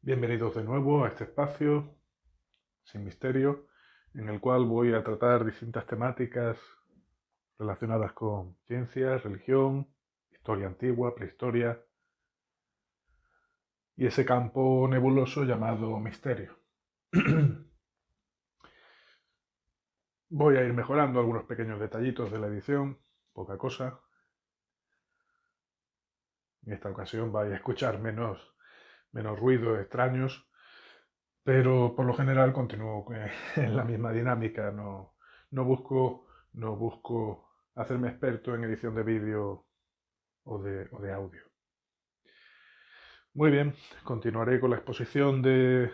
Bienvenidos de nuevo a este espacio sin misterio, en el cual voy a tratar distintas temáticas relacionadas con ciencia, religión, historia antigua, prehistoria y ese campo nebuloso llamado misterio. Voy a ir mejorando algunos pequeños detallitos de la edición, poca cosa. En esta ocasión vais a escuchar menos ruidos extraños, pero por lo general continúo en la misma dinámica. No busco hacerme experto en edición de vídeo o de audio. Muy bien, continuaré con la exposición del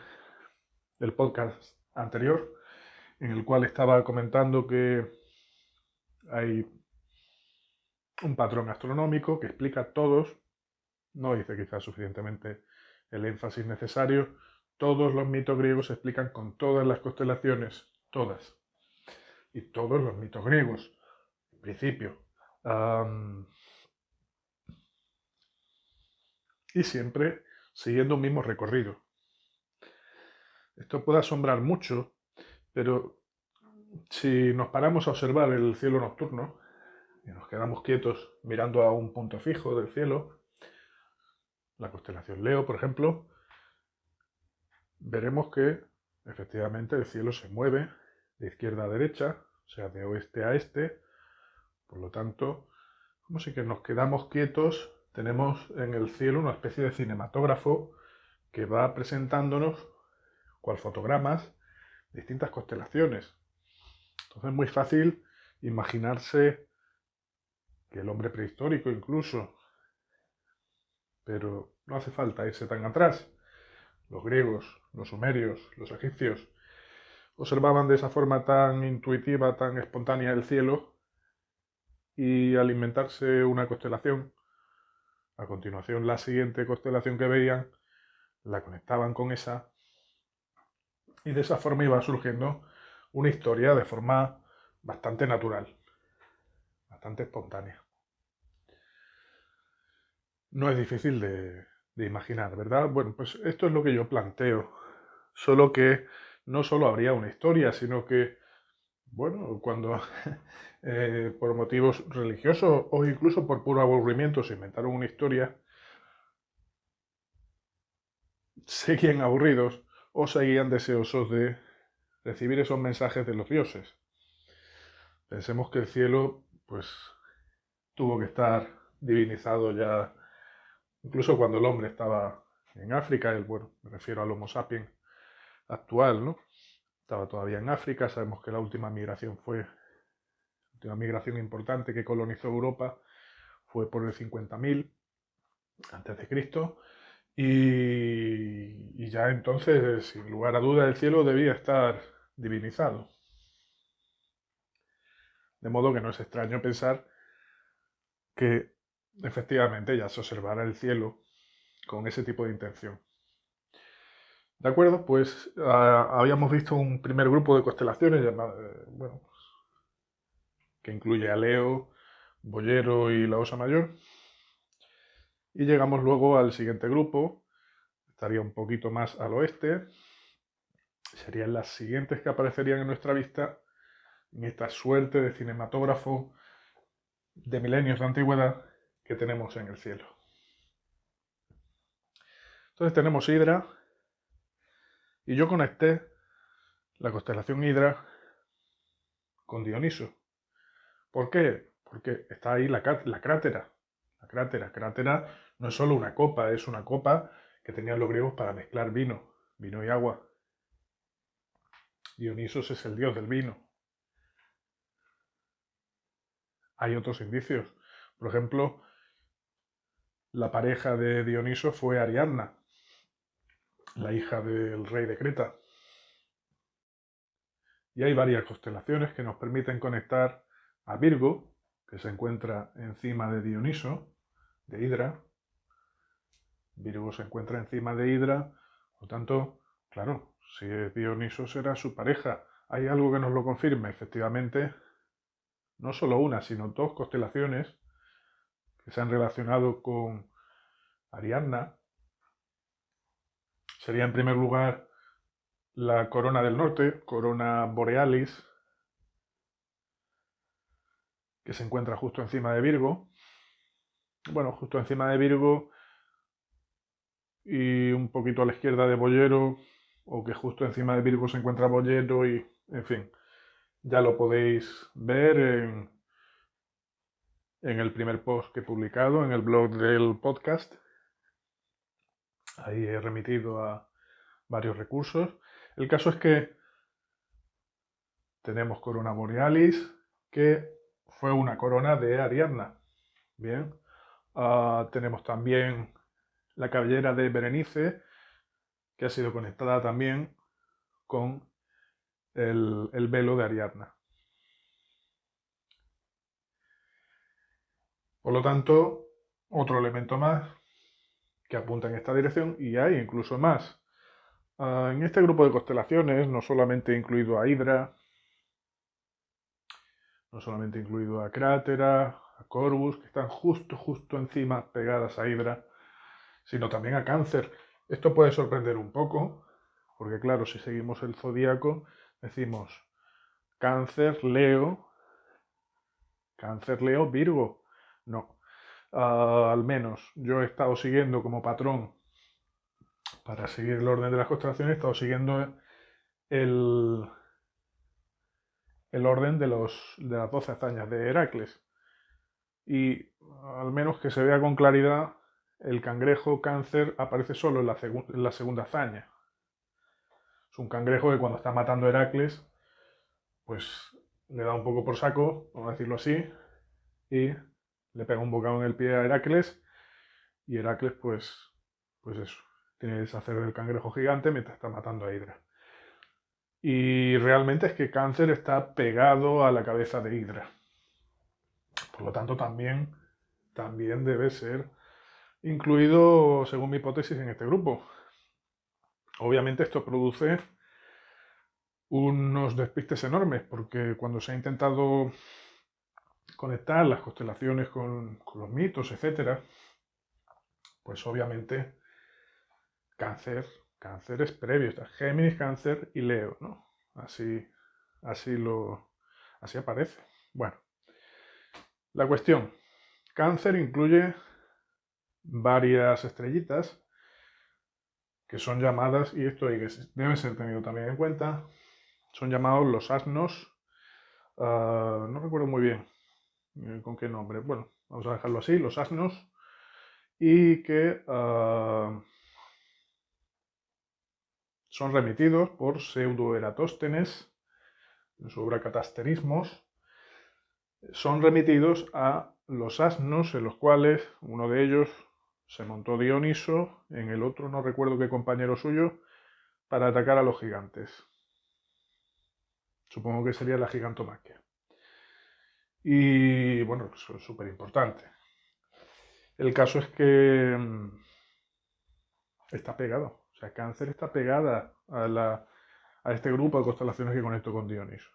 podcast anterior, en el cual estaba comentando que hay un patrón astronómico que explica todos, no hice quizás suficientemente el énfasis necesario, todos los mitos griegos se explican con todas las constelaciones, todas, y todos los mitos griegos, en principio. Y siempre siguiendo un mismo recorrido. Esto puede asombrar mucho, pero si nos paramos a observar el cielo nocturno y nos quedamos quietos mirando a un punto fijo del cielo, la constelación Leo, por ejemplo, veremos que efectivamente el cielo se mueve de izquierda a derecha, o sea, de oeste a este. Por lo tanto, como si que nos quedamos quietos, tenemos en el cielo una especie de cinematógrafo que va presentándonos, cual fotogramas, distintas constelaciones. Entonces es muy fácil imaginarse que el hombre prehistórico incluso, pero no hace falta irse tan atrás. Los griegos, los sumerios, los egipcios observaban de esa forma tan intuitiva, tan espontánea el cielo, y al inventarse una constelación, a continuación la siguiente constelación que veían, la conectaban con esa, y de esa forma iba surgiendo una historia de forma bastante natural, bastante espontánea. No es difícil de imaginar, ¿verdad? Bueno, pues esto es lo que yo planteo. Solo que no solo habría una historia, sino que, bueno, cuando por motivos religiosos o incluso por puro aburrimiento se inventaron una historia, seguían aburridos o seguían deseosos de recibir esos mensajes de los dioses. Pensemos que el cielo, pues, tuvo que estar divinizado ya, incluso cuando el hombre estaba en África, bueno, me refiero al Homo sapiens actual, ¿no? Estaba todavía en África, sabemos que la última migración importante que colonizó Europa fue por el 50.000 antes de Cristo, y ya entonces, sin lugar a dudas, el cielo debía estar divinizado. De modo que no es extraño pensar que efectivamente ya se observara el cielo con ese tipo de intención. ¿De acuerdo? Pues habíamos visto un primer grupo de constelaciones llamado, bueno, que incluye a Leo, Boyero y la Osa Mayor. Y llegamos luego al siguiente grupo, estaría un poquito más al oeste. Serían las siguientes que aparecerían en nuestra vista en esta suerte de cinematógrafo de milenios de antigüedad que tenemos en el cielo. Entonces tenemos Hidra, y yo conecté la constelación Hidra con Dioniso. ¿Por qué? Porque está ahí la crátera. Crátera no es solo una copa, es una copa que tenían los griegos para mezclar vino y agua. Dionisos es el dios del vino. Hay otros indicios. Por ejemplo, la pareja de Dioniso fue Ariadna, la hija del rey de Creta. Y hay varias constelaciones que nos permiten conectar a Virgo, que se encuentra encima de Dioniso, de Hidra. Virgo se encuentra encima de Hidra, por lo tanto, claro, si es Dioniso será su pareja. ¿Hay algo que nos lo confirme? Efectivamente, no solo una, sino dos constelaciones que se han relacionado con Ariadna Sería en primer lugar la corona del norte, corona borealis, que se encuentra justo encima de Virgo. Bueno, justo encima de Virgo y un poquito a la izquierda de Boyero, o que justo encima de Virgo se encuentra Boyero y, en fin, ya lo podéis ver en el primer post que he publicado en el blog del podcast. Ahí he remitido a varios recursos. El caso es que tenemos Corona Borealis, que fue una corona de Ariadna. Bien. Tenemos también la cabellera de Berenice, que ha sido conectada también con el velo de Ariadna. Por lo tanto, otro elemento más que apunta en esta dirección, y hay incluso más. En este grupo de constelaciones no solamente he incluido a Hydra, no solamente he incluido a Crátera, a Corvus, que están justo encima, pegadas a Hydra, sino también a Cáncer. Esto puede sorprender un poco, porque claro, si seguimos el zodíaco, decimos Cáncer, Leo, Virgo. No. Al menos yo he estado siguiendo como patrón, para seguir el orden de las constelaciones, he estado siguiendo el orden de las 12 hazañas de Heracles. Y al menos que se vea con claridad, el cangrejo Cáncer aparece solo en la segunda hazaña. Es un cangrejo que cuando está matando a Heracles, pues le da un poco por saco, vamos a decirlo así, y le pega un bocado en el pie a Heracles, y Heracles pues eso, tiene que deshacer del cangrejo gigante mientras está matando a Hydra. Y realmente es que Cáncer está pegado a la cabeza de Hydra. Por lo tanto, también debe ser incluido, según mi hipótesis, en este grupo. Obviamente esto produce unos despistes enormes, porque cuando se ha intentado conectar las constelaciones con los mitos, etc., pues obviamente Cáncer es previo, está Géminis, Cáncer y Leo, ¿no? Así aparece. Bueno, la cuestión. Cáncer incluye varias estrellitas que son llamadas, y esto debe ser tenido también en cuenta, son llamados los asnos. No recuerdo muy bien con qué nombre. Bueno, vamos a dejarlo así, los asnos, y que son remitidos por Pseudo-Eratóstenes en su obra Catasterismos. Son remitidos a los asnos, en los cuales uno de ellos se montó Dioniso, en el otro no recuerdo qué compañero suyo, para atacar a los gigantes. Supongo que sería la gigantomaquia. Y bueno, eso es súper importante. El caso es que está pegado. O sea, Cáncer está pegada a este grupo de constelaciones que conecto con Dioniso.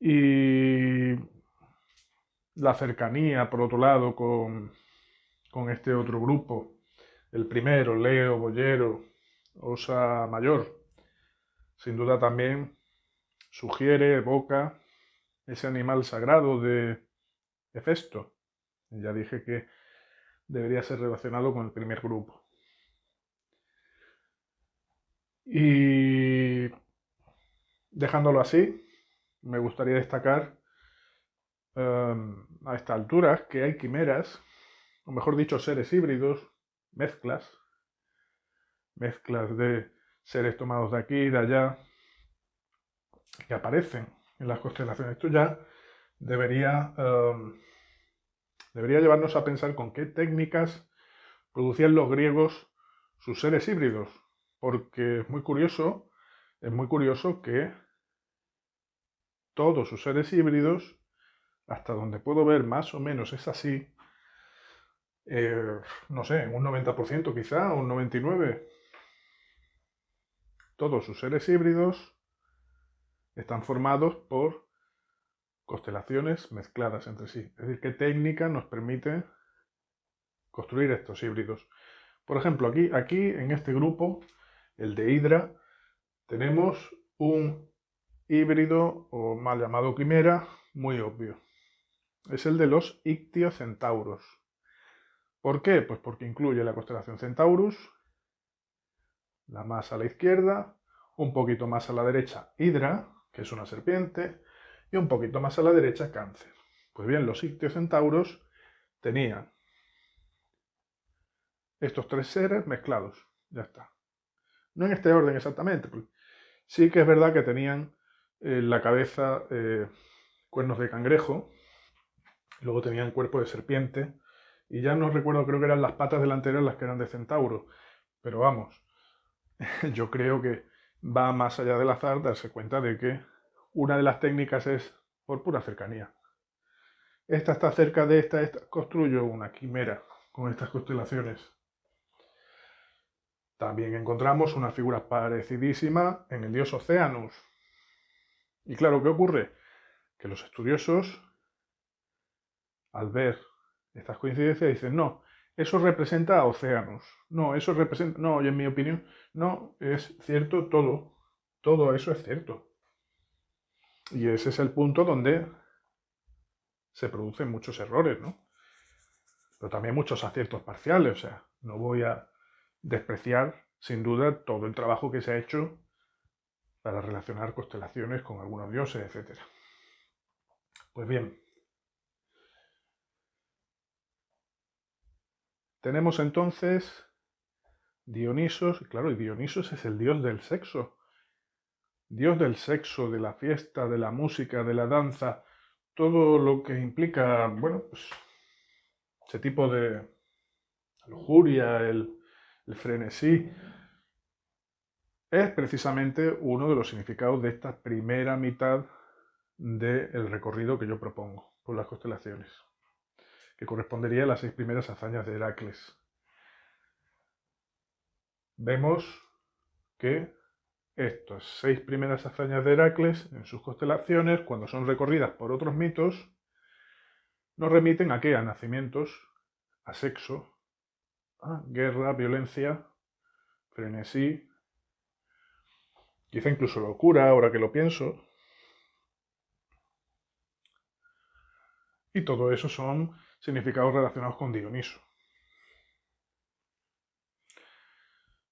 Y la cercanía, por otro lado, con este otro grupo, el primero, Leo, Boyero, Osa Mayor, sin duda también sugiere, evoca ese animal sagrado de Hefesto. Ya dije que debería ser relacionado con el primer grupo. Y dejándolo así, me gustaría destacar a esta altura que hay quimeras, o mejor dicho, seres híbridos, mezclas de seres tomados de aquí y de allá, que aparecen en las constelaciones. Esto ya debería llevarnos a pensar con qué técnicas producían los griegos sus seres híbridos, porque es muy curioso que todos sus seres híbridos, hasta donde puedo ver más o menos es así, no sé, un 90% quizá, un 99%, todos sus seres híbridos están formados por constelaciones mezcladas entre sí. Es decir, ¿qué técnica nos permite construir estos híbridos? Por ejemplo, aquí en este grupo, el de Hidra, tenemos un híbrido o mal llamado quimera muy obvio. Es el de los ictiocentauros. ¿Por qué? Pues porque incluye la constelación Centaurus, la más a la izquierda, un poquito más a la derecha Hidra, que es una serpiente, y un poquito más a la derecha Cáncer. Pues bien, los ictiocentauros tenían estos tres seres mezclados. Ya está. No en este orden exactamente, porque sí que es verdad que tenían la cabeza cuernos de cangrejo, luego tenían cuerpo de serpiente, y ya no recuerdo, creo que eran las patas delanteras las que eran de centauro. Pero vamos, yo creo que va más allá del azar darse cuenta de que una de las técnicas es por pura cercanía. Esta está cerca de esta construyo una quimera con estas constelaciones. También encontramos una figura parecidísima en el dios Oceanus. Y claro, ¿qué ocurre? Que los estudiosos, al ver estas coincidencias, dicen, no, eso representa a Oceanus. No, eso representa... No, y en mi opinión, no, es cierto todo. Todo eso es cierto. Y ese es el punto donde se producen muchos errores, ¿no? Pero también muchos aciertos parciales. O sea, no voy a despreciar, sin duda, todo el trabajo que se ha hecho para relacionar constelaciones con algunos dioses, etc. Pues bien, tenemos entonces Dionisos, claro, y Dionisos es el dios del sexo, de la fiesta, de la música, de la danza, todo lo que implica, bueno, pues ese tipo de lujuria, el frenesí, es precisamente uno de los significados de esta primera mitad del recorrido que yo propongo por las constelaciones, que correspondería a las 6 primeras hazañas de Heracles. Vemos que estas 6 primeras hazañas de Heracles en sus constelaciones, cuando son recorridas por otros mitos, nos remiten a qué? A nacimientos, a sexo, a guerra, violencia, frenesí, quizá incluso locura, ahora que lo pienso. Y todo eso son significados relacionados con Dioniso.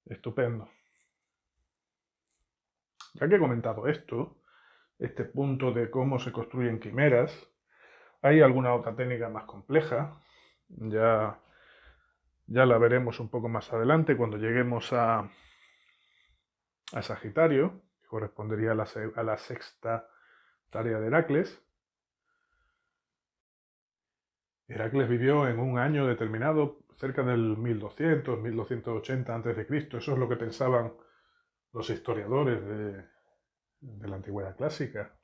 Estupendo. Ya que he comentado esto, este punto de cómo se construyen quimeras, hay alguna otra técnica más compleja, ya la veremos un poco más adelante cuando lleguemos a Sagitario, que correspondería a la sexta tarea de Heracles. Heracles vivió en un año determinado, cerca del 1200, 1280 a.C. Eso es lo que pensaban los historiadores de la antigüedad clásica.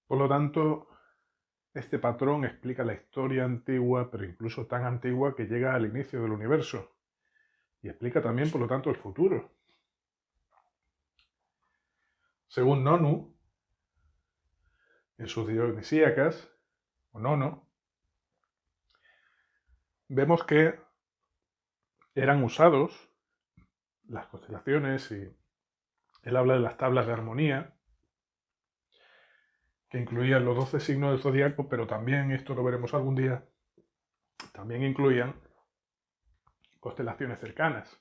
Por lo tanto, este patrón explica la historia antigua, pero incluso tan antigua que llega al inicio del universo. Y explica también, por lo tanto, el futuro. Según Nonu, en sus Dionisíacas, o Nono, vemos que eran usados las constelaciones y él habla de las tablas de armonía, que incluían los 12 signos del zodiaco, pero también, esto lo veremos algún día, también incluían constelaciones cercanas,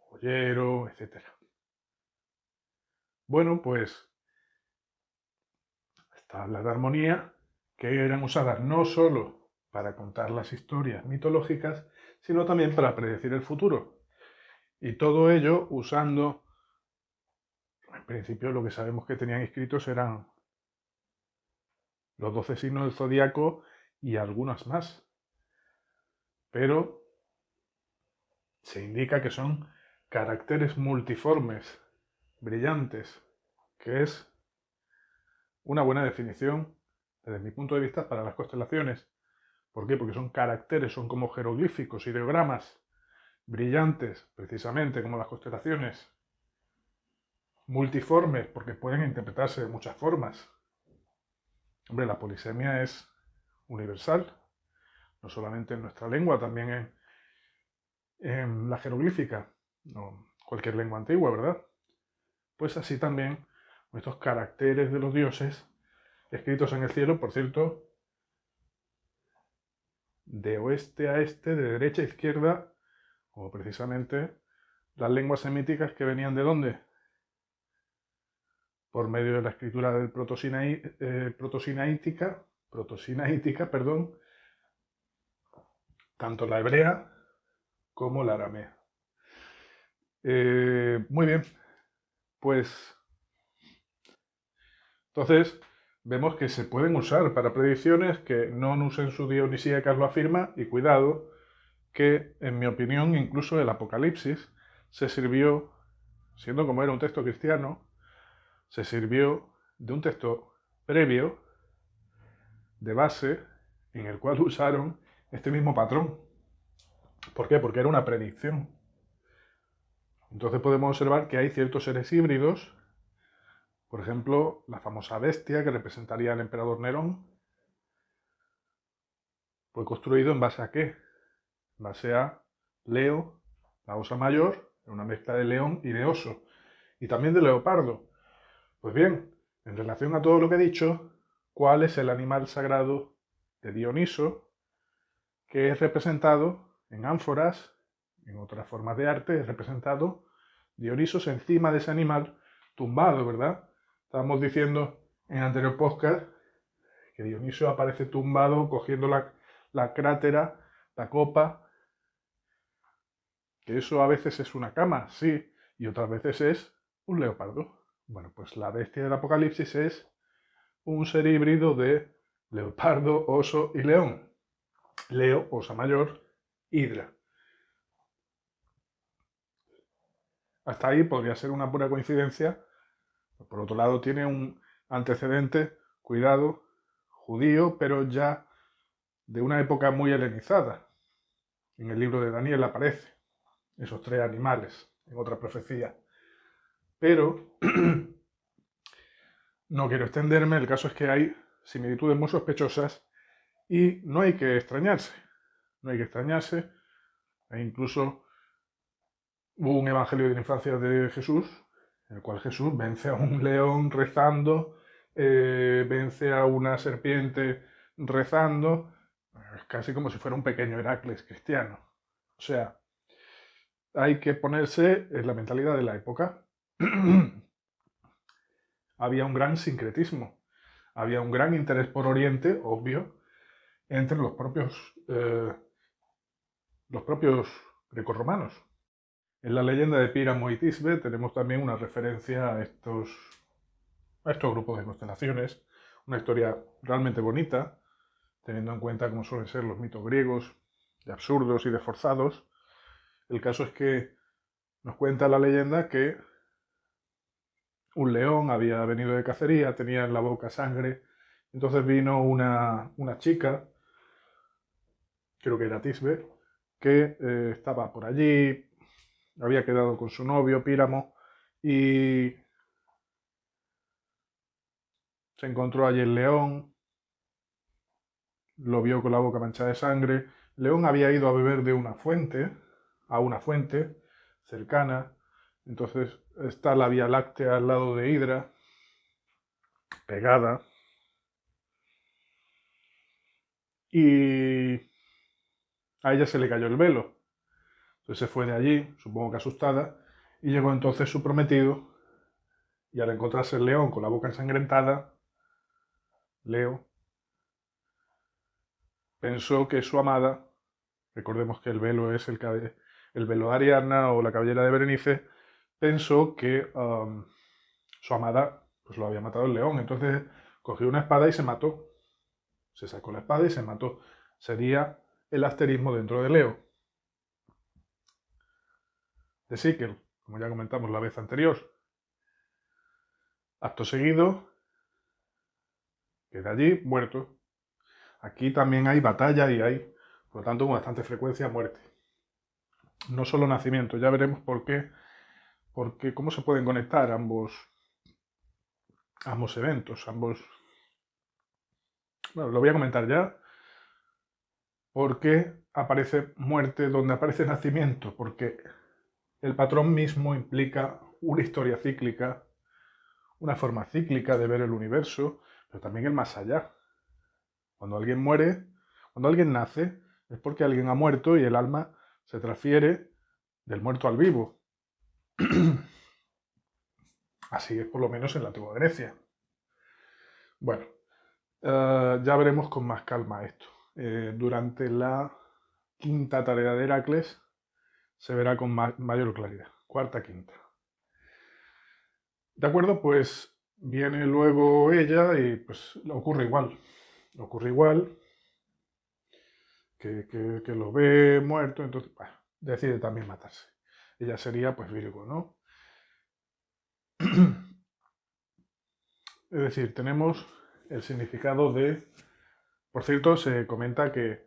Boyero, etc. Bueno, pues las tablas de armonía que eran usadas no solo para contar las historias mitológicas, sino también para predecir el futuro. Y todo ello usando, en principio lo que sabemos que tenían escritos eran los 12 signos del zodiaco y algunas más. Pero se indica que son caracteres multiformes, brillantes, que es una buena definición desde mi punto de vista para las constelaciones. ¿Por qué? Porque son caracteres, son como jeroglíficos, ideogramas, brillantes, precisamente como las constelaciones, multiformes, porque pueden interpretarse de muchas formas. Hombre, la polisemia es universal, no solamente en nuestra lengua, también en la jeroglífica, o cualquier lengua antigua, ¿verdad? Pues así también nuestros caracteres de los dioses escritos en el cielo, por cierto, de oeste a este, de derecha a izquierda, como precisamente las lenguas semíticas que venían de ¿dónde? Por medio de la escritura del protosinaítica, perdón, tanto la hebrea como la aramea. Muy bien, pues entonces vemos que se pueden usar para predicciones, que non us en su dionisíacas lo afirma, y cuidado, que en mi opinión incluso el Apocalipsis se sirvió, siendo como era un texto cristiano, se sirvió de un texto previo, de base, en el cual usaron este mismo patrón. ¿Por qué? Porque era una predicción. Entonces podemos observar que hay ciertos seres híbridos, por ejemplo, la famosa bestia que representaría al emperador Nerón, fue construido en base a ¿qué? En base a Leo, la osa mayor, una mezcla de león y de oso, y también de leopardo. Pues bien, en relación a todo lo que he dicho, ¿cuál es el animal sagrado de Dioniso que es representado en ánforas, en otras formas de arte, es representado Dionisos encima de ese animal tumbado, ¿verdad? Estábamos diciendo en el anterior podcast que Dioniso aparece tumbado cogiendo la crátera, la copa, que eso a veces es una cama, sí, y otras veces es un leopardo. Bueno, pues la bestia del Apocalipsis es un ser híbrido de leopardo, oso y león. Leo, osa mayor, hidra. Hasta ahí podría ser una pura coincidencia. Por otro lado, tiene un antecedente, cuidado, judío, pero ya de una época muy helenizada. En el libro de Daniel aparece esos tres animales en otra profecía. Pero no quiero extenderme, el caso es que hay similitudes muy sospechosas y no hay que extrañarse. No hay que extrañarse. E incluso hubo un evangelio de la infancia de Jesús, en el cual Jesús vence a un león rezando, vence a una serpiente rezando, casi como si fuera un pequeño Heracles cristiano. O sea, hay que ponerse en la mentalidad de la época. Había un gran sincretismo, había un gran interés por Oriente, obvio, entre los propios grecorromanos. En la leyenda de Píramo y Tisbe tenemos también una referencia a estos grupos de constelaciones, una historia realmente bonita, teniendo en cuenta cómo suelen ser los mitos griegos, de absurdos y de forzados. El caso es que nos cuenta la leyenda que un león había venido de cacería, tenía en la boca sangre, entonces vino una chica, creo que era Tisbe, que estaba por allí, había quedado con su novio Píramo y se encontró allí el león, lo vio con la boca manchada de sangre. León había ido a beber de a una fuente cercana. Entonces está la Vía Láctea al lado de Hidra, pegada. Y a ella se le cayó el velo. Entonces se fue de allí, supongo que asustada, y llegó entonces su prometido. Y al encontrarse el león con la boca ensangrentada, Leo pensó que su amada, recordemos que el velo es el velo de Ariadna o la cabellera de Berenice, pensó que su amada pues lo había matado el león. Entonces cogió una espada y se mató. Se sacó la espada y se mató. Sería el asterismo dentro de Leo. De Sikel, como ya comentamos la vez anterior. Acto seguido, queda allí muerto. Aquí también hay batalla y hay, por lo tanto, con bastante frecuencia muerte. No solo nacimiento, ya veremos por qué, porque cómo se pueden conectar ambos eventos, ambos... Bueno, lo voy a comentar ya. ¿Por qué aparece muerte donde aparece nacimiento? Porque el patrón mismo implica una historia cíclica, una forma cíclica de ver el universo, pero también el más allá. Cuando alguien muere, cuando alguien nace, es porque alguien ha muerto y el alma se transfiere del muerto al vivo. Así es por lo menos en la antigua Grecia. Bueno, ya veremos con más calma esto. Durante la quinta tarea de Heracles se verá con mayor claridad. Cuarta, quinta. ¿De acuerdo? Pues viene luego ella y pues le ocurre igual. Le ocurre igual que lo ve muerto, entonces decide también matarse. Ella sería pues Virgo, ¿no? Es decir, tenemos el significado de... Por cierto, se comenta que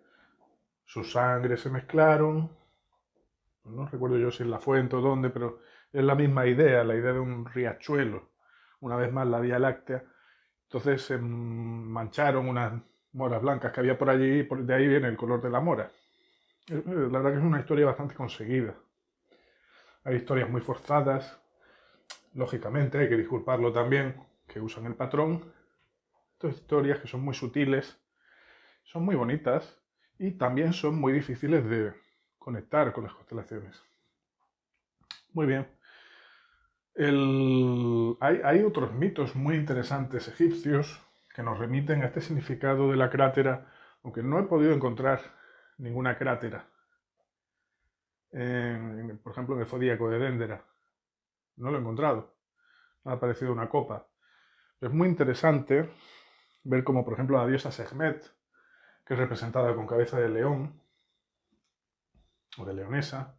sus sangres se mezclaron, no recuerdo yo si en la fuente o dónde, pero es la misma idea, la idea de un riachuelo, una vez más la Vía Láctea. Entonces se mancharon unas moras blancas que había por allí y de ahí viene el color de la mora. La verdad que es una historia bastante conseguida. Hay historias muy forzadas, lógicamente, hay que disculparlo también, que usan el patrón. Estas historias que son muy sutiles, son muy bonitas y también son muy difíciles de conectar con las constelaciones. Muy bien. Hay otros mitos muy interesantes egipcios que nos remiten a este significado de la crátera, aunque no he podido encontrar ninguna crátera. Por ejemplo, en el zodíaco de Déndera. No lo he encontrado. Me ha aparecido una copa. Pero es muy interesante ver cómo, por ejemplo, la diosa Sekhmet, que es representada con cabeza de león, o de leonesa,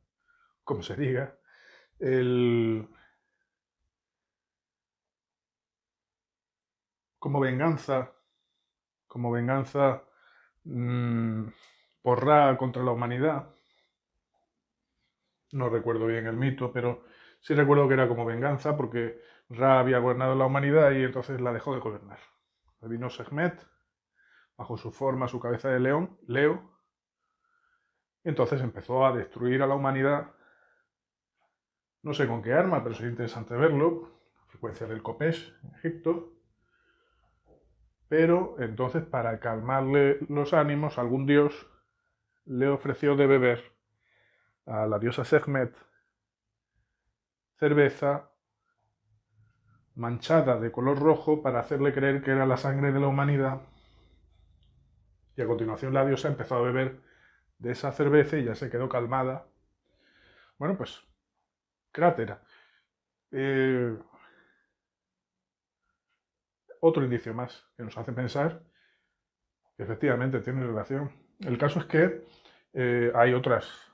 como se diga, el, como venganza, como venganza por Ra contra la humanidad. No recuerdo bien el mito, pero sí recuerdo que era como venganza porque Ra había gobernado la humanidad y entonces la dejó de gobernar. Vino Sekhmet, bajo su forma, su cabeza de león, Leo, y entonces empezó a destruir a la humanidad. No sé con qué arma, pero sería interesante verlo. Frecuencia del Kopesh en Egipto. Pero entonces, para calmarle los ánimos, algún dios le ofreció de beber a la diosa Sekhmet cerveza manchada de color rojo para hacerle creer que era la sangre de la humanidad. Y a continuación la diosa empezó a beber de esa cerveza y ya se quedó calmada. Bueno, pues, crátera. Otro indicio más que nos hace pensar que efectivamente tiene relación. El caso es que hay otras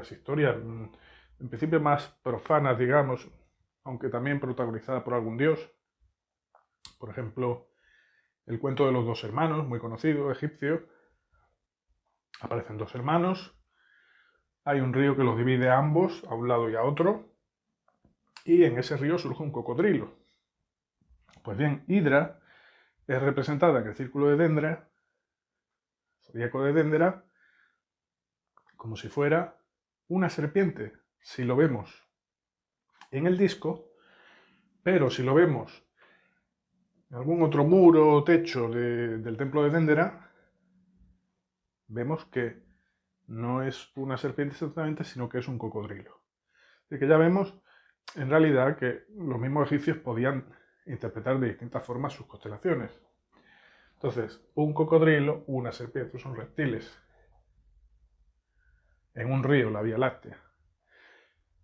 historias, en principio más profanas, digamos, aunque también protagonizadas por algún dios. Por ejemplo, el cuento de los dos hermanos, muy conocido, egipcio. Aparecen dos hermanos, hay un río que los divide a ambos, a un lado y a otro, y en ese río surge un cocodrilo. Pues bien, Hidra es representada en el círculo de Dendra, zodíaco de Dendra, como si fuera una serpiente, si lo vemos en el disco, pero si lo vemos en algún otro muro o techo del templo de Dendera, vemos que no es una serpiente exactamente, sino que es un cocodrilo. Así que ya vemos, en realidad, que los mismos egipcios podían interpretar de distintas formas sus constelaciones. Entonces, un cocodrilo, una serpiente, son reptiles. En un río, la Vía Láctea.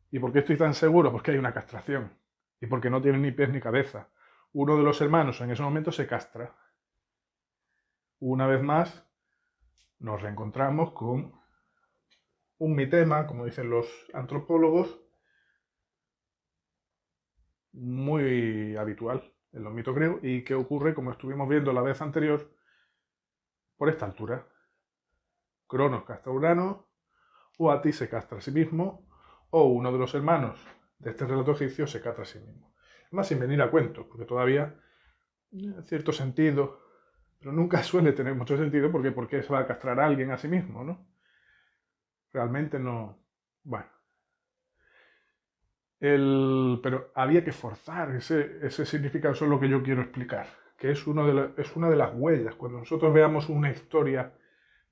¿Y por qué estoy tan seguro? Pues que hay una castración. Y porque no tienen ni pies ni cabeza. Uno de los hermanos en ese momento se castra. Una vez más, nos reencontramos con un mitema, como dicen los antropólogos, muy habitual en los mitos griegos y que ocurre, como estuvimos viendo la vez anterior, por esta altura. Cronos castra a Urano, o Atis se castra a sí mismo, o uno de los hermanos de este relato egipcio se castra a sí mismo. Además, sin venir a cuento, porque todavía, en cierto sentido, pero nunca suele tener mucho sentido porque ¿por qué se va a castrar a alguien a sí mismo, no? Realmente no. Bueno, pero había que forzar ese significado, eso es lo que yo quiero explicar, que es es una de las huellas. Cuando nosotros veamos una historia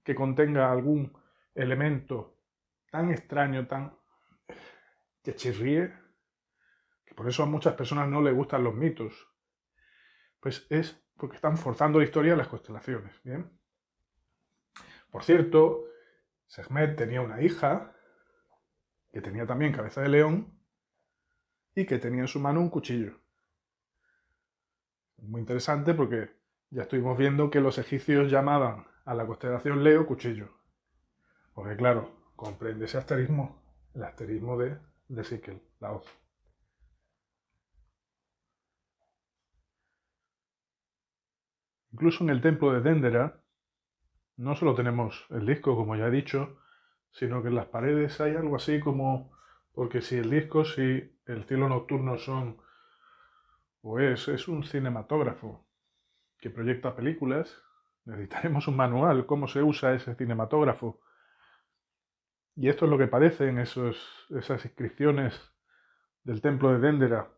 que contenga algún elemento tan extraño, tan que chirríe, que por eso a muchas personas no les gustan los mitos, pues es porque están forzando la historia a las constelaciones. Bien. Por cierto, Sekhmet tenía una hija que tenía también cabeza de león y que tenía en su mano un cuchillo. Muy interesante porque ya estuvimos viendo que los egipcios llamaban a la constelación Leo cuchillo. Porque claro, comprende ese asterismo, el asterismo de Sikel, la hoz. Incluso en el templo de Dendera no solo tenemos el disco, como ya he dicho, sino que en las paredes hay algo así como, porque si el disco, si el cielo nocturno son, o es un cinematógrafo que proyecta películas, necesitaremos un manual, cómo se usa ese cinematógrafo. Y esto es lo que parece en esas inscripciones del templo de Dendera.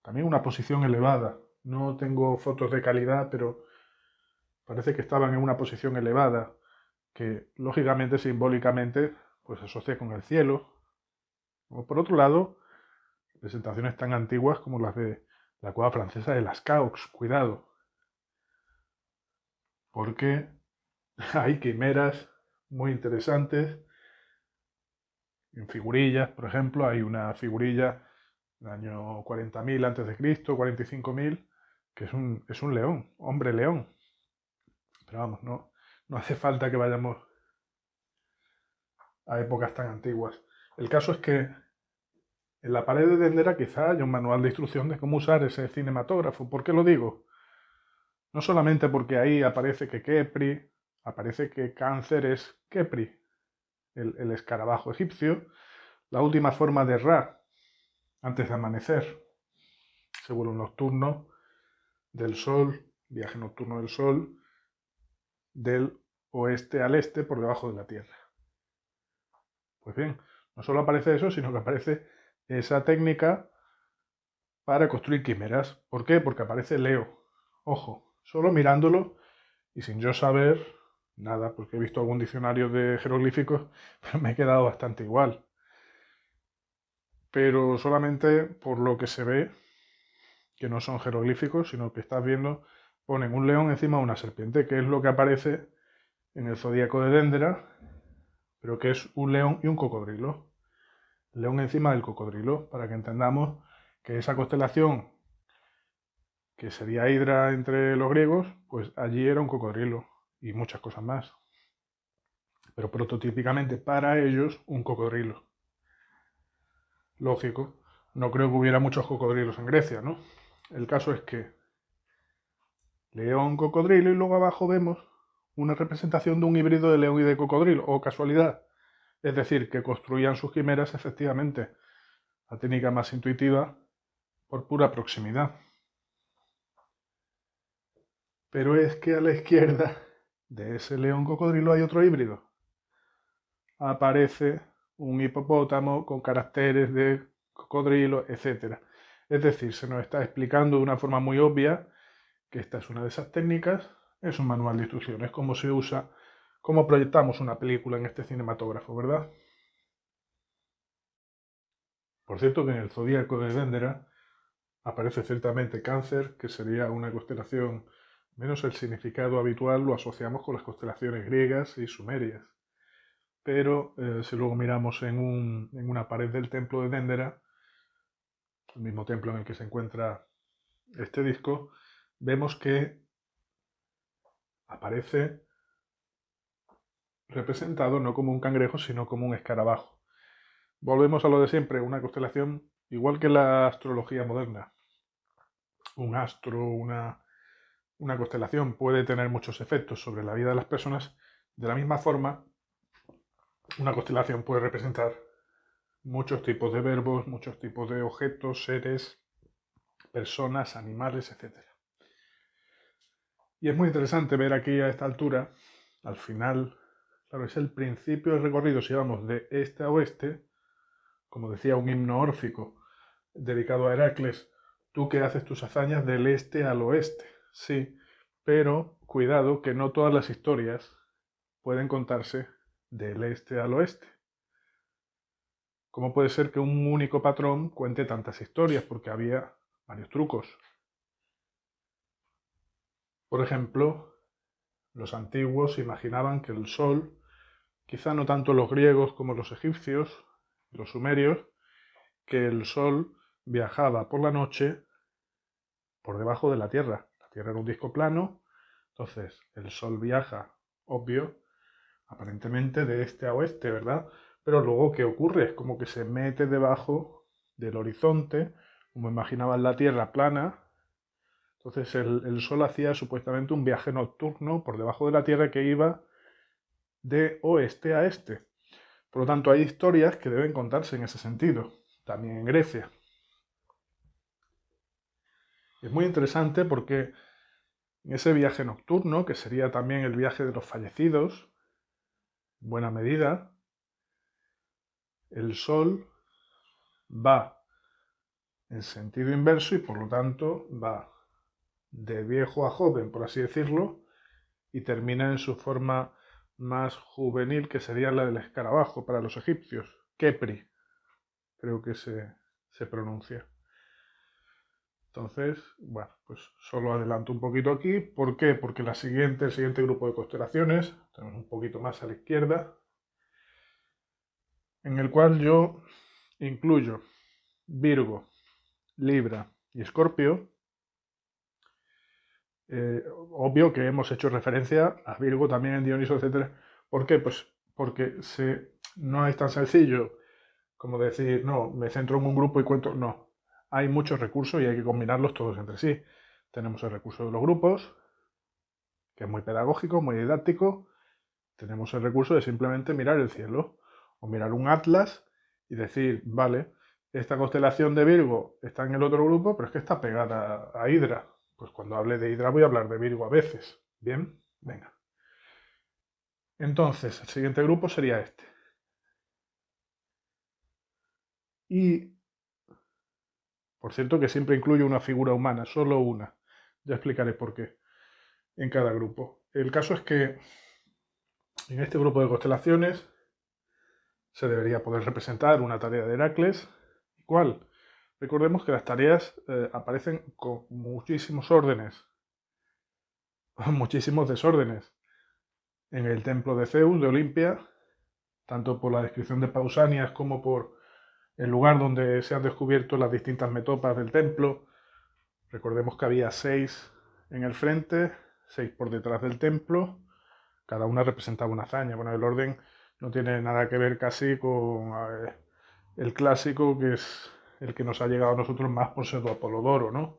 También una posición elevada. No tengo fotos de calidad, pero parece que estaban en una posición elevada, que lógicamente, simbólicamente, pues se asocia con el cielo. O por otro lado, presentaciones tan antiguas como las de la cueva francesa de las Caux. Cuidado, porque hay quimeras muy interesantes en figurillas. Por ejemplo, hay una figurilla del año 40.000 a.C., 45.000, que es un león, hombre león. Pero vamos, no hace falta que vayamos a épocas tan antiguas. El caso es que en la pared de Dendera quizá haya un manual de instrucción de cómo usar ese cinematógrafo. ¿Por qué lo digo? No solamente porque ahí aparece que Kepri, aparece que Cáncer es Kepri, el escarabajo egipcio, la última forma de Ra, antes de amanecer, según un nocturno del Sol, viaje nocturno del Sol, del oeste al este por debajo de la Tierra. Pues bien, no solo aparece eso, sino que aparece esa técnica para construir quimeras. ¿Por qué? Porque aparece Leo. Ojo, solo mirándolo y sin yo saber nada, porque he visto algún diccionario de jeroglíficos, pero me he quedado bastante igual. Pero solamente por lo que se ve, que no son jeroglíficos, sino que estás viendo, ponen un león encima de una serpiente, que es lo que aparece en el zodíaco de Dendera, pero que es un león y un cocodrilo. León encima del cocodrilo, para que entendamos que esa constelación, que sería Hidra entre los griegos, pues allí era un cocodrilo y muchas cosas más. Pero prototípicamente para ellos un cocodrilo. Lógico, no creo que hubiera muchos cocodrilos en Grecia, ¿no? El caso es que león, cocodrilo y luego abajo vemos una representación de un híbrido de león y de cocodrilo, o casualidad. Es decir, que construían sus quimeras efectivamente. La técnica más intuitiva por pura proximidad. Pero es que a la izquierda de ese león cocodrilo hay otro híbrido. Aparece un hipopótamo con caracteres de cocodrilo, etc. Es decir, se nos está explicando de una forma muy obvia que esta es una de esas técnicas, es un manual de instrucciones, cómo se usa, cómo proyectamos una película en este cinematógrafo, ¿verdad? Por cierto que en el zodíaco de Dendera aparece ciertamente Cáncer, que sería una constelación, menos el significado habitual lo asociamos con las constelaciones griegas y sumerias. Pero si luego miramos en una pared del templo de Dendera, el mismo templo en el que se encuentra este disco, vemos que aparece representado no como un cangrejo, sino como un escarabajo. Volvemos a lo de siempre, una constelación igual que la astrología moderna. Un astro, una constelación puede tener muchos efectos sobre la vida de las personas. De la misma forma, una constelación puede representar muchos tipos de verbos, muchos tipos de objetos, seres, personas, animales, etc. Y es muy interesante ver aquí a esta altura, al final, claro, es el principio del recorrido, si vamos de este a oeste, como decía un himno órfico dedicado a Heracles, tú que haces tus hazañas del este al oeste, sí, pero cuidado que no todas las historias pueden contarse del este al oeste. ¿Cómo puede ser que un único patrón cuente tantas historias? Porque había varios trucos. Por ejemplo, los antiguos imaginaban que el sol, quizá no tanto los griegos como los egipcios, los sumerios, que el sol viajaba por la noche por debajo de la Tierra. La Tierra era un disco plano, entonces el sol viaja, obvio, aparentemente de este a oeste, ¿verdad? Pero luego, ¿qué ocurre? Es como que se mete debajo del horizonte, como imaginaban la Tierra plana. Entonces el Sol hacía supuestamente un viaje nocturno por debajo de la Tierra que iba de oeste a este. Por lo tanto, hay historias que deben contarse en ese sentido, también en Grecia. Es muy interesante porque en ese viaje nocturno, que sería también el viaje de los fallecidos, en buena medida, el Sol va en sentido inverso y por lo tanto va de viejo a joven, por así decirlo, y termina en su forma más juvenil, que sería la del escarabajo para los egipcios, Kepri, creo que se pronuncia. Entonces, bueno, pues solo adelanto un poquito aquí. ¿Por qué? Porque el siguiente grupo de constelaciones, tenemos un poquito más a la izquierda, en el cual yo incluyo Virgo, Libra y Escorpio. Obvio que hemos hecho referencia a Virgo también en Dioniso, etc. ¿Por qué? Pues porque no es tan sencillo como decir, no, me centro en un grupo y cuento. No, hay muchos recursos y hay que combinarlos todos entre sí. Tenemos el recurso de los grupos, que es muy pedagógico, muy didáctico. Tenemos el recurso de simplemente mirar el cielo o mirar un atlas y decir, vale, esta constelación de Virgo está en el otro grupo, pero es que está pegada a Hidra. Pues cuando hable de Hidra voy a hablar de Virgo a veces. Bien, venga. Entonces, el siguiente grupo sería este. Y, por cierto, que siempre incluye una figura humana, solo una. Ya explicaré por qué en cada grupo. El caso es que en este grupo de constelaciones se debería poder representar una tarea de Heracles. ¿Cuál? Recordemos que las tareas aparecen con muchísimos órdenes, muchísimos desórdenes. En el templo de Zeus, de Olimpia, tanto por la descripción de Pausanias como por el lugar donde se han descubierto las distintas metopas del templo. Recordemos que había 6 en el frente, 6 por detrás del templo, cada una representaba una hazaña. Bueno, el orden no tiene nada que ver casi con el clásico, que es el que nos ha llegado a nosotros más por Pseudo Apolodoro, ¿no?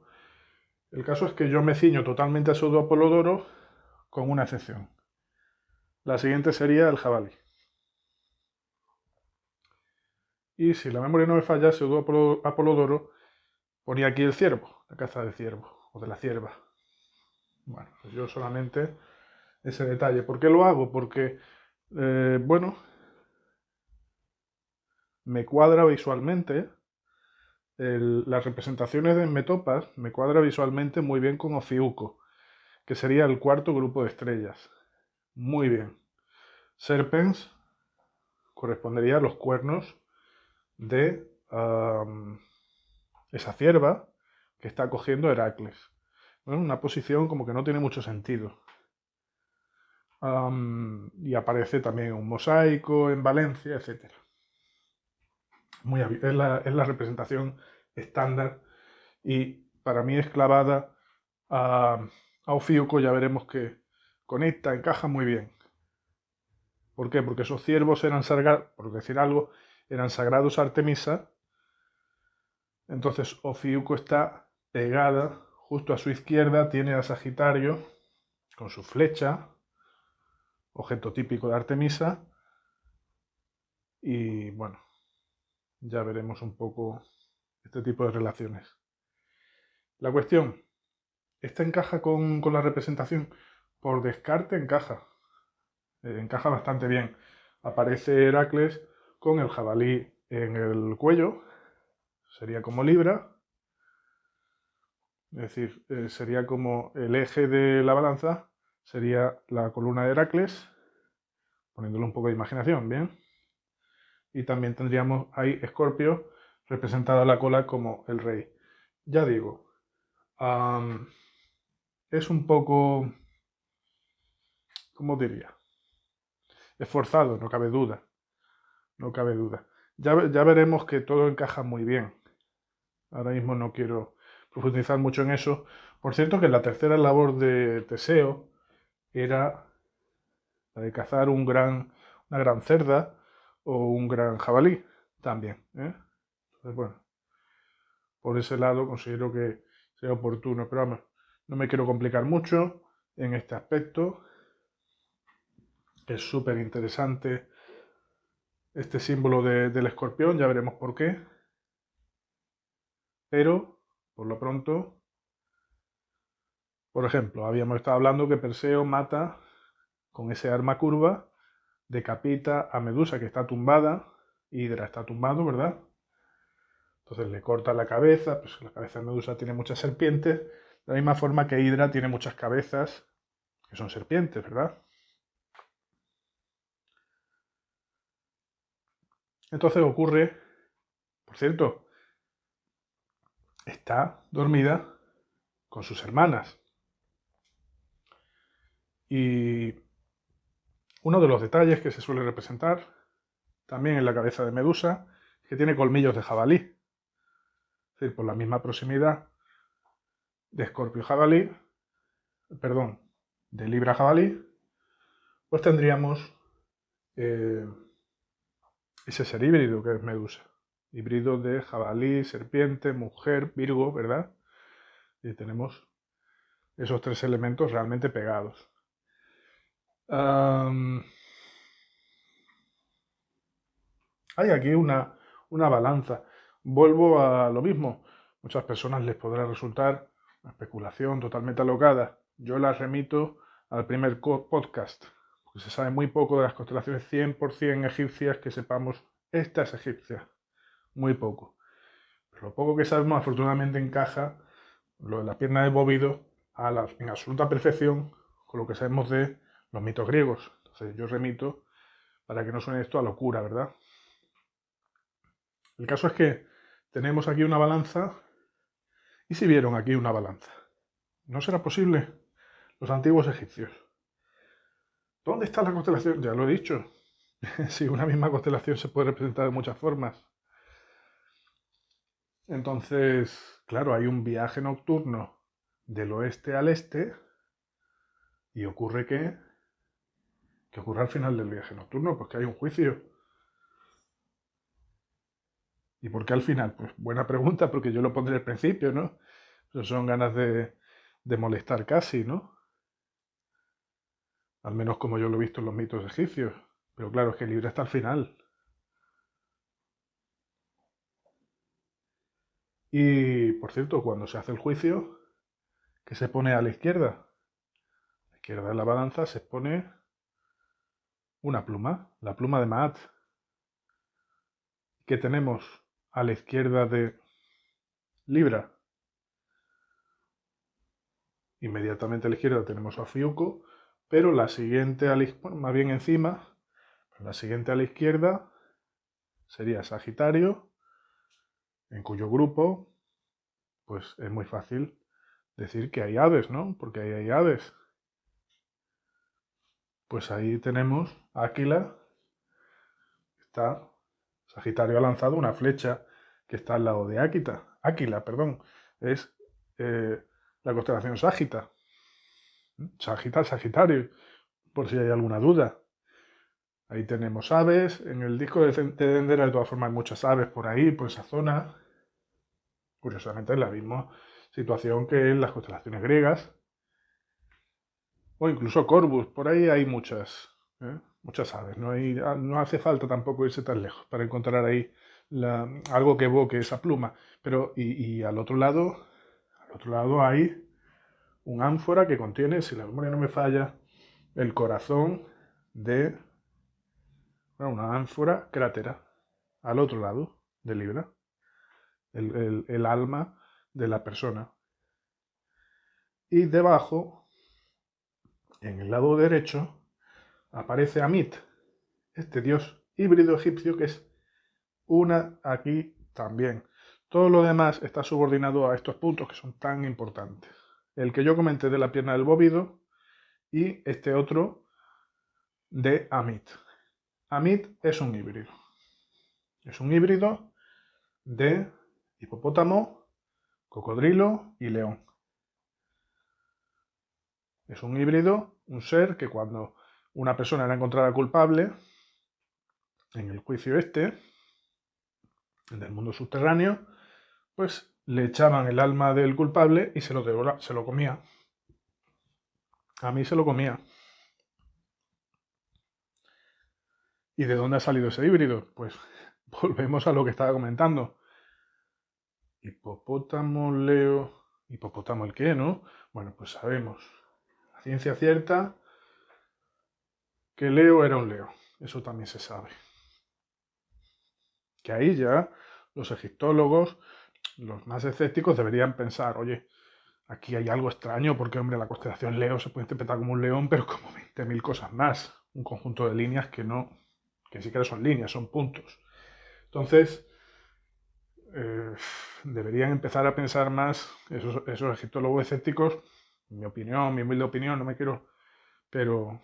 El caso es que yo me ciño totalmente a Pseudo Apolodoro con una excepción. La siguiente sería el jabalí. Y si la memoria no me falla, Pseudo Apolodoro ponía aquí el ciervo, la caza del ciervo o de la cierva. Bueno, pues yo solamente ese detalle. ¿Por qué lo hago? Porque, bueno, me cuadra visualmente. Las representaciones de metopas me cuadra visualmente muy bien con Ofiuco, que sería el cuarto grupo de estrellas. Muy bien. Serpens correspondería a los cuernos de esa cierva que está cogiendo Heracles. Bueno, una posición como que no tiene mucho sentido. Y aparece también un mosaico en Valencia, etc. Es la representación estándar y para mí es clavada a Ofiuco. Ya veremos que conecta, encaja muy bien. ¿Por qué? Porque esos ciervos eran sagrados, por decir algo, eran sagrados a Artemisa. Entonces Ofiuco está pegada, justo a su izquierda tiene a Sagitario con su flecha, objeto típico de Artemisa. Y bueno, ya veremos un poco este tipo de relaciones. La cuestión, ¿Esta encaja con la representación? Por descarte encaja. Encaja bastante bien. Aparece Heracles con el jabalí en el cuello. Sería como Libra. Es decir, sería como el eje de la balanza. Sería la columna de Heracles. Poniéndole un poco de imaginación, ¿bien? Y también tendríamos ahí Escorpio representada la cola como el rey. Ya digo, es un poco, ¿cómo diría? Esforzado, no cabe duda, no cabe duda. Ya veremos que todo encaja muy bien. Ahora mismo no quiero profundizar mucho en eso. Por cierto que la tercera labor de Teseo era la de cazar una gran cerda o un gran jabalí también. Entonces, bueno, por ese lado considero que sea oportuno, pero vamos, no me quiero complicar mucho en este aspecto. Es súper interesante este símbolo del escorpión, ya veremos por qué. Pero, por lo pronto, por ejemplo, habíamos estado hablando que Perseo mata con ese arma curva, decapita a Medusa que está tumbada, Hidra está tumbado, ¿verdad? Entonces le corta la cabeza, pues la cabeza de Medusa tiene muchas serpientes, de la misma forma que Hidra tiene muchas cabezas que son serpientes, ¿verdad? Entonces ocurre, por cierto, está dormida con sus hermanas. Y uno de los detalles que se suele representar también en la cabeza de Medusa es que tiene colmillos de jabalí. Es decir, por la misma proximidad de Escorpio jabalí, perdón, de Libra jabalí, pues tendríamos eh, ese ser híbrido que es Medusa. Híbrido de jabalí, serpiente, mujer, Virgo, ¿verdad? Y tenemos esos tres elementos realmente pegados. Hay aquí una balanza. Vuelvo a lo mismo. Muchas personas les podrá resultar una especulación totalmente alocada. Yo las remito al primer podcast, porque se sabe muy poco de las constelaciones 100% egipcias que sepamos. Esta es egipcia. Muy poco. Pero lo poco que sabemos afortunadamente encaja lo de la pierna de bóvido en absoluta perfección con lo que sabemos de los mitos griegos. Entonces yo remito para que no suene esto a locura, ¿verdad? El caso es que tenemos aquí una balanza. ¿Y si vieron aquí una balanza? ¿No será posible? Los antiguos egipcios. ¿Dónde está la constelación? Ya lo he dicho. Si una misma constelación se puede representar de muchas formas. Entonces, claro, hay un viaje nocturno del oeste al este y ocurre ¿qué ocurre al final del viaje nocturno? Pues que hay un juicio. ¿Y por qué al final? Pues buena pregunta, porque yo lo pondré al principio, ¿no? Pero son ganas de molestar casi, ¿no? Al menos como yo lo he visto en los mitos egipcios. Pero claro, es que el libro está al final. Y, por cierto, cuando se hace el juicio, ¿qué se pone a la izquierda? A la izquierda de la balanza se pone una pluma, la pluma de Maat. ¿Qué tenemos a la izquierda de Libra? Inmediatamente a la izquierda tenemos a Fiuco, pero la siguiente a la izquierda, más bien encima, la siguiente a la izquierda sería Sagitario, en cuyo grupo, pues es muy fácil decir que hay aves, ¿no? Porque ahí hay aves. Pues ahí tenemos Áquila, está Sagitario ha lanzado una flecha que está al lado de Áquila, perdón, es la constelación Sagita. Sagitario, por si hay alguna duda. Ahí tenemos aves. En el disco de Dendera, de todas formas, hay muchas aves por ahí, por esa zona. Curiosamente, es la misma situación que en las constelaciones griegas. O incluso Corvus, por ahí hay muchas aves. No hace falta tampoco irse tan lejos para encontrar ahí algo que evoque esa pluma. Pero, y al otro lado hay un ánfora que contiene, si la memoria no me falla, el corazón de una ánfora crátera al otro lado de Libra, el alma de la persona. Y debajo, en el lado derecho, aparece Amit, este dios híbrido egipcio que es una aquí también. Todo lo demás está subordinado a estos puntos que son tan importantes. El que yo comenté de la pierna del bóvido y este otro de Amit. Amit es un híbrido. Es un híbrido de hipopótamo, cocodrilo y león. Es un híbrido, un ser que cuando una persona era encontrada culpable en el juicio este, del mundo subterráneo, pues le echaban el alma del culpable y se lo comía. A mí se lo comía. ¿Y de dónde ha salido ese híbrido? Pues volvemos a lo que estaba comentando. Hipopótamo, Leo... ¿Hipopótamo el qué, no? Bueno, pues sabemos, a ciencia cierta, que Leo era un Leo. Eso también se sabe. Que ahí ya los egiptólogos, los más escépticos, deberían pensar, oye, aquí hay algo extraño porque, hombre, la constelación Leo se puede interpretar como un león, pero como 20.000 cosas más. Un conjunto de líneas que no, que ni siquiera son líneas, son puntos. Entonces, deberían empezar a pensar más esos egiptólogos escépticos, mi opinión, mi humilde opinión, no me quiero, pero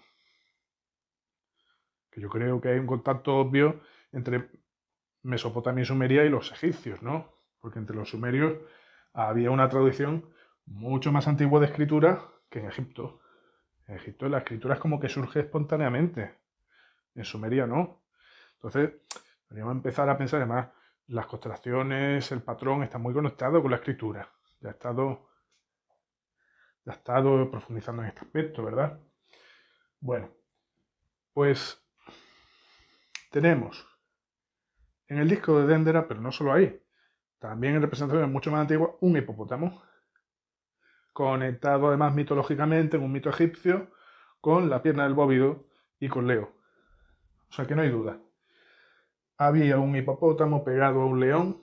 que yo creo que hay un contacto obvio entre Mesopotamia y Sumeria y los egipcios, ¿no? Porque entre los sumerios había una tradición mucho más antigua de escritura que en Egipto. En Egipto la escritura es como que surge espontáneamente. En Sumeria no. Entonces, deberíamos empezar a pensar, además, las constelaciones, el patrón, está muy conectado con la escritura. Ya he estado profundizando en este aspecto, ¿verdad? Bueno, pues tenemos en el disco de Dendera, pero no solo ahí, también en representaciones mucho más antiguas, un hipopótamo, conectado además mitológicamente en un mito egipcio con la pierna del bóvido y con Leo. O sea que no hay duda. Había un hipopótamo pegado a un león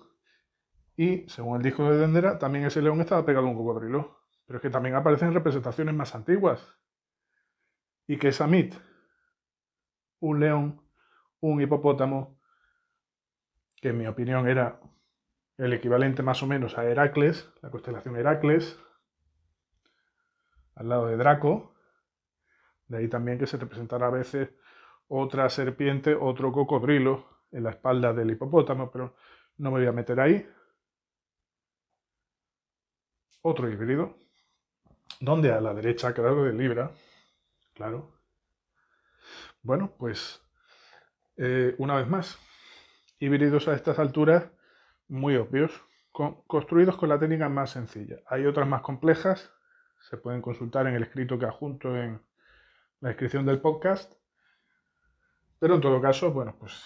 y, según el disco de Dendera, también ese león estaba pegado a un cocodrilo. Pero es que también aparecen representaciones más antiguas. Y que es Amit, un león, un hipopótamo, que en mi opinión era el equivalente más o menos a Heracles, la constelación Heracles, al lado de Draco. De ahí también que se representara a veces otra serpiente, otro cocodrilo en la espalda del hipopótamo, pero no me voy a meter ahí. Otro híbrido, donde a la derecha ha quedado de Libra, claro. Bueno, pues una vez más, híbridos a estas alturas muy obvios, construidos con la técnica más sencilla. Hay otras más complejas, se pueden consultar en el escrito que adjunto en la descripción del podcast, pero en todo caso, bueno, pues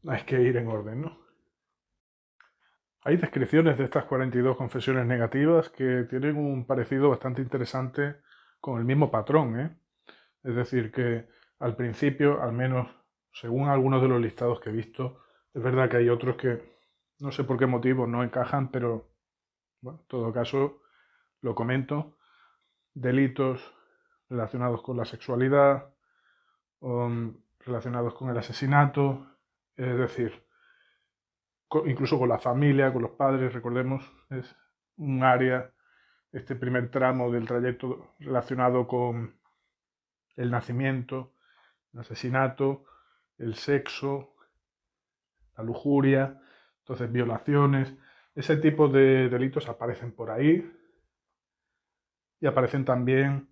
hay que ir en orden, ¿no? Hay descripciones de estas 42 confesiones negativas que tienen un parecido bastante interesante con el mismo patrón, ¿eh? Es decir, que al principio, al menos según algunos de los listados que he visto, es verdad que hay otros que no sé por qué motivo no encajan, pero bueno, en todo caso lo comento. Delitos relacionados con la sexualidad, relacionados con el asesinato, es decir, incluso con la familia, con los padres, recordemos, es un área, este primer tramo del trayecto relacionado con el nacimiento, el asesinato, el sexo, la lujuria, entonces violaciones, ese tipo de delitos aparecen por ahí y aparecen también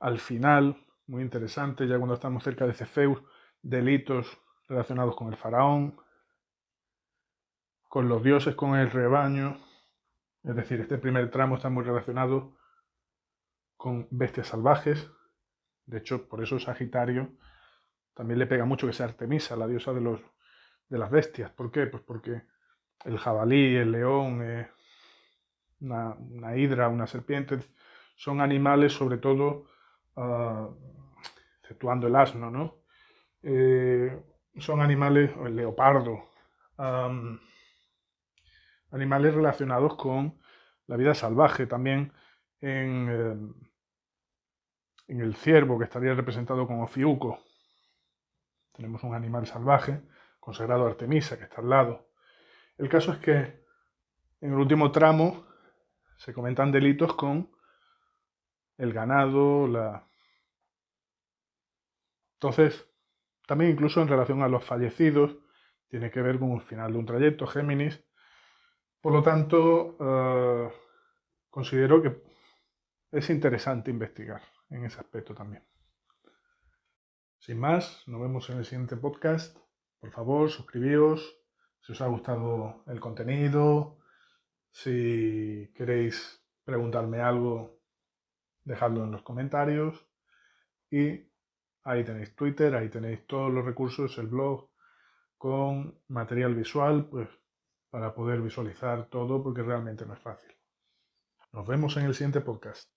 al final, muy interesante, ya cuando estamos cerca de Cefeus, delitos relacionados con el faraón, con los dioses, con el rebaño, es decir, este primer tramo está muy relacionado con bestias salvajes, de hecho, por eso Sagitario también le pega mucho que sea Artemisa, la diosa de las bestias. ¿Por qué? Pues porque el jabalí, el león, una hidra, una serpiente, son animales sobre todo, exceptuando el asno, ¿no? Son animales, o el leopardo, animales relacionados con la vida salvaje. También en el ciervo, que estaría representado como Ofiuco, tenemos un animal salvaje consagrado a Artemisa, que está al lado. El caso es que en el último tramo se comentan delitos con el ganado, Entonces, también incluso en relación a los fallecidos, tiene que ver con el final de un trayecto, Géminis. Por lo tanto, considero que es interesante investigar en ese aspecto también. Sin más, nos vemos en el siguiente podcast. Por favor, suscribíos si os ha gustado el contenido. Si queréis preguntarme algo, dejadlo en los comentarios. Y ahí tenéis Twitter, ahí tenéis todos los recursos, el blog, con material visual, pues para poder visualizar todo, porque realmente no es fácil. Nos vemos en el siguiente podcast.